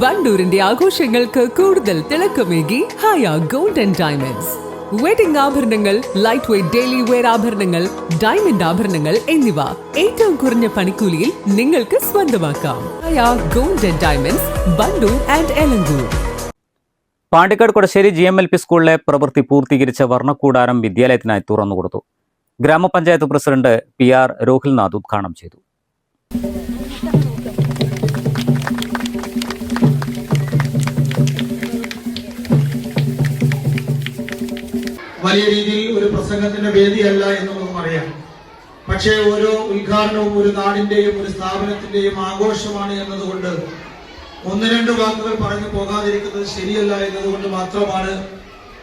വണ്ടൂരിന്റെ ആഘോഷങ്ങൾക്ക് കൂടുതൽ തിളക്കമേകി Haya gold and diamonds. Wedding ആഭരണങ്ങൾ, ലൈറ്റ് വെയ്റ്റ് ഡെയിലി വെയർ ആഭരണങ്ങൾ, ഡയമണ്ട് ആഭരണങ്ങൾ എന്നിവ ഏറ്റവും കുറഞ്ഞ പണിക്കൂലിയിൽ നിങ്ങൾക്ക് സ്വന്തമാക്കാം. Haya gold and diamonds, Wandoor and Elankur. Pandikkad Kodassery GMLP സ്കൂളിലെ പ്രവൃത്തി പൂർത്തീകരിച്ച വർണ്ണക്കൂടാരം വിദ്യാലയത്തിനായി തുറന്നുകൊടുത്തു. ഗ്രാമപഞ്ചായത്ത് പ്രസിഡന്റ് PR രോഹിൽനാഥ് ഉദ്ഘാടനം ചെയ്തു. വലിയ രീതിയിൽ ഒരു പ്രസംഗത്തിന്റെ വേദിയല്ല എന്ന് നമുക്ക് അറിയാം. പക്ഷേ ഓരോ ഉദ്ഘാടനവും ഒരു നാടിന്റെയും ഒരു സ്ഥാപനത്തിന്റെയും ആഘോഷമാണ് എന്നതുകൊണ്ട് ഒന്ന് രണ്ട് വാക്കുകൾ പറഞ്ഞു പോകാതിരിക്കുന്നത് ശരിയല്ല എന്നതുകൊണ്ട് മാത്രമാണ്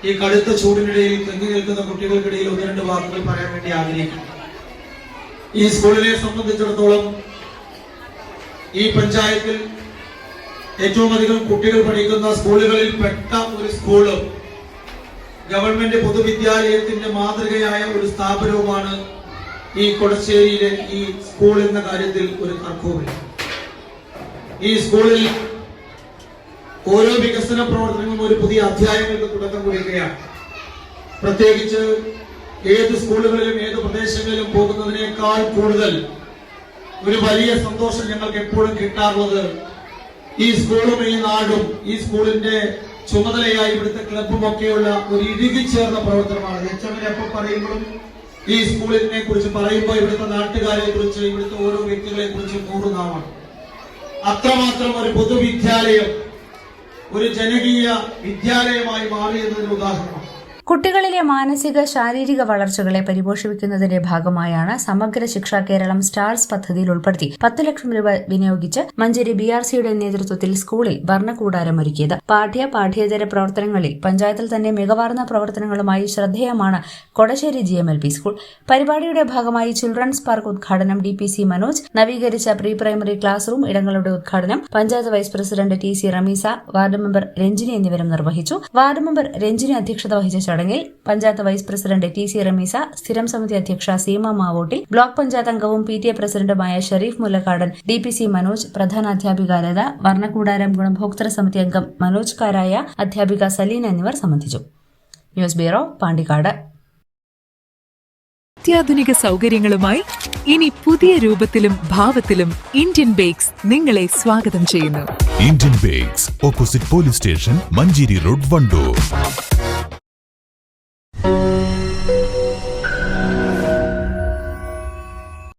ഈ കടുത്ത ചൂടിനിടയിൽ തെങ്ങി നിൽക്കുന്ന കുട്ടികൾക്കിടയിൽ ഒന്ന് രണ്ട് വാക്കുകൾ പറയാൻ വേണ്ടി ആഗ്രഹിക്കുന്നു. ഈ സ്കൂളിനെ സംബന്ധിച്ചിടത്തോളം ഈ പഞ്ചായത്തിൽ ഏറ്റവും അധികം കുട്ടികൾ പഠിക്കുന്ന സ്കൂളുകളിൽ പെട്ട ഒരു സ്കൂളും ഗവൺമെന്റ് പൊതുവിദ്യാലയത്തിന്റെ മാതൃകയായ ഒരു സ്ഥാപനവുമാണ് ഈ കൊടശ്ശേരിയിലെ ഈ സ്കൂൾ എന്ന കാര്യത്തിൽ ഒരു തർക്കവുമില്ല. ഈ സ്കൂളിൽ ഓരോ വികസന പ്രവർത്തനങ്ങളും ഒരു പുതിയ അധ്യായങ്ങൾക്ക് തുടക്കം കുറിക്കുകയാണ്. പ്രത്യേകിച്ച് ഏത് സ്കൂളുകളിലും ഏത് പ്രദേശങ്ങളിലും പോകുന്നതിനേക്കാൾ കൂടുതൽ ഒരു വലിയ സന്തോഷം ഞങ്ങൾക്ക് എപ്പോഴും കിട്ടാറുള്ളത് ഈ സ്കൂളും ഈ നാടും ഈ സ്കൂളിന്റെ ചുമതലയായി ഇവിടുത്തെ ക്ലബും ഒക്കെയുള്ള ഒരു ഇഴുകിച്ചേർന്ന പ്രവർത്തനമാണ്. എപ്പം പറയുമ്പോഴും ഈ സ്കൂളിനെ കുറിച്ച് പറയുമ്പോൾ ഇവിടുത്തെ നാട്ടുകാരെ കുറിച്ച്, ഇവിടുത്തെ ഓരോ വ്യക്തികളെ കുറിച്ച് കൂറുന്നാമാണ്. അത്രമാത്രം ഒരു പൊതുവിദ്യാലയം ഒരു ജനകീയ വിദ്യാലയമായി മാറിയതിന് ഉദാഹരണമാണ്. കുട്ടികളിലെ മാനസിക ശാരീരിക വളർച്ചകളെ പരിപോഷിപ്പിക്കുന്നതിന്റെ ഭാഗമായാണ് സമഗ്ര ശിക്ഷ കേരളം സ്റ്റാർസ് പദ്ധതിയിൽ ഉൾപ്പെടുത്തി 10 ലക്ഷം രൂപ വിനിയോഗിച്ച് മഞ്ചേരി BRCയുടെ നേതൃത്വത്തിൽ സ്കൂളിൽ വർണ്ണക്കൂടാരം ഒരുക്കിയത്. പാഠ്യേതര പ്രവർത്തനങ്ങളിൽ പഞ്ചായത്തിൽ തന്നെ മികവാർന്ന പ്രവർത്തനങ്ങളുമായി ശ്രദ്ധേയമാണ് കൊടശ്ശേരി GMLP സ്കൂൾ. പരിപാടിയുടെ ഭാഗമായി ചിൽഡ്രൻസ് പാർക്ക് ഉദ്ഘാടനം DPC മനോജ്, നവീകരിച്ച പ്രീ പ്രൈമറി ക്ലാസ് റൂം ഇടങ്ങളുടെ ഉദ്ഘാടനം panchayat vice president TC Rameesa, ward member Ranjini എന്നിവരും നിർവഹിച്ചു. വാർഡ് മെമ്പർ രഞ്ജിനി അധ്യക്ഷത വഹിച്ച ചടങ്ങിൽ panchayat vice president TC Rameesa, സ്ഥിരം സമിതി അധ്യക്ഷ സീമ മാവോട്ടിൽ, ബ്ലോക്ക് പഞ്ചായത്ത് അംഗവും PTA പ്രസിഡന്റുമായ ഷെരീഫ് മുല്ലക്കാടൻ, DPC മനോജ്, പ്രധാനാധ്യാപിക ലത, വർണ്ണക്കൂടാരം ഗുണഭോക്തൃ സമിതി അംഗം മനോജ്കാരായ അധ്യാപിക സലീന എന്നിവർ സംബന്ധിച്ചു. News bureau, Pandikkad. അത്യാധുനിക സൗകര്യങ്ങളുമായി ഇനി പുതിയ രൂപത്തിലും ഭാവത്തിലും ഇന്ത്യൻ ബേക്സ് നിങ്ങളെ സ്വാഗതം ചെയ്യുന്നു. Indian bakes, opposite police station, Manjeri road, Wandoor.